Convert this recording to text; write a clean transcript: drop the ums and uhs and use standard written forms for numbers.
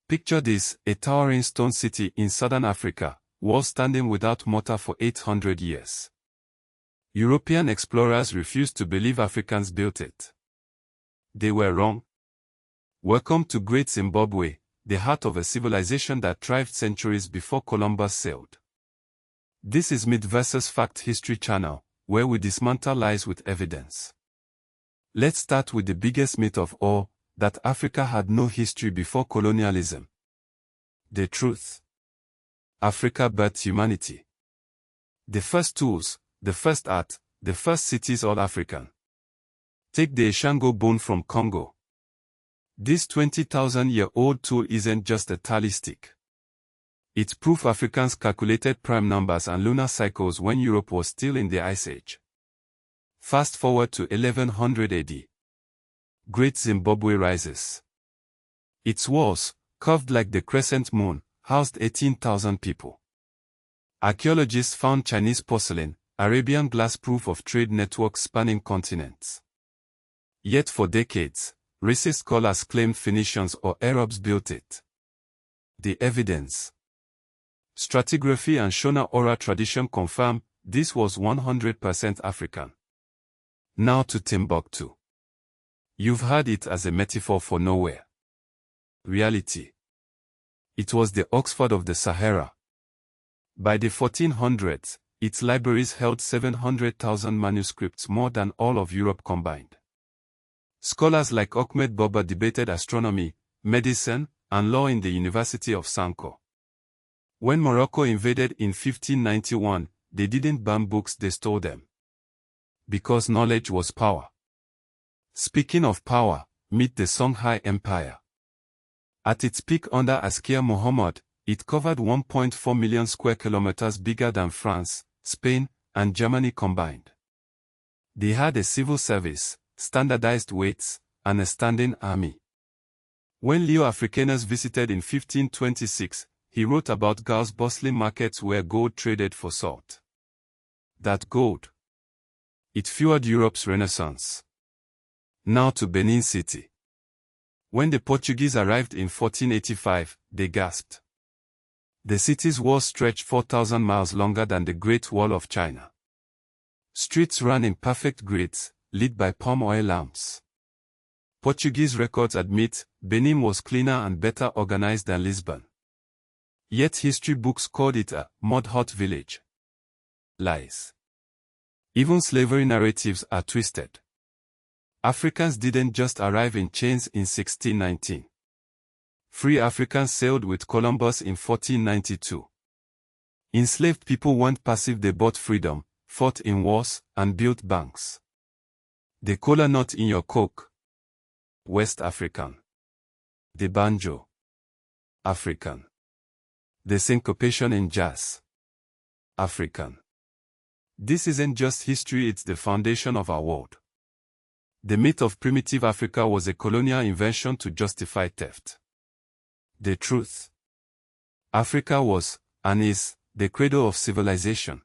Picture this, a towering stone city in southern Africa, walls standing without mortar for 800 years. European explorers refused to believe Africans built it. They were wrong. Welcome to Great Zimbabwe, the heart of a civilization that thrived centuries before Columbus sailed. This is Myth vs. Fact History Channel, where we dismantle lies with evidence. Let's start with the biggest myth of all, that Africa had no history before colonialism. The truth. Africa birthed humanity. The first tools, the first art, the first cities all African. Take the Ishango bone from Congo. This 20,000-year-old tool isn't just a tally stick. It's proof Africans calculated prime numbers and lunar cycles when Europe was still in the Ice Age. Fast forward to 1100 AD. Great Zimbabwe rises. Its walls, curved like the crescent moon, housed 18,000 people. Archaeologists found Chinese porcelain, Arabian glass proof of trade networks spanning continents. Yet for decades, racist scholars claimed Phoenicians or Arabs built it. The evidence. Stratigraphy and Shona oral tradition confirm this was 100% African. Now to Timbuktu. You've heard it as a metaphor for nowhere. Reality. It was the Oxford of the Sahara. By the 1400s, its libraries held 700,000 manuscripts, more than all of Europe combined. Scholars like Ahmed Baba debated astronomy, medicine, and law in the University of Sanko. When Morocco invaded in 1591, they didn't burn books, they stole them. Because knowledge was power. Speaking of power, meet the Songhai Empire. At its peak under Askia Muhammad, it covered 1.4 million square kilometers, bigger than France, Spain, and Germany combined. They had a civil service, standardized weights, and a standing army. When Leo Africanus visited in 1526, he wrote about Gao's bustling markets where gold traded for salt. That gold. It fueled Europe's Renaissance. Now to Benin City. When the Portuguese arrived in 1485, they gasped. The city's walls stretched 4,000 miles longer than the Great Wall of China. Streets ran in perfect grids, lit by palm oil lamps. Portuguese records admit Benin was cleaner and better organized than Lisbon. Yet history books called it a mud-hot village. Lies. Even slavery narratives are twisted. Africans didn't just arrive in chains in 1619. Free Africans sailed with Columbus in 1492. Enslaved people weren't passive, they bought freedom, fought in wars, and built banks. The kola nut in your coke. West African. The banjo. African. The syncopation in jazz. African. This isn't just history, it's the foundation of our world. The myth of primitive Africa was a colonial invention to justify theft. The truth. Africa was, and is, the cradle of civilization.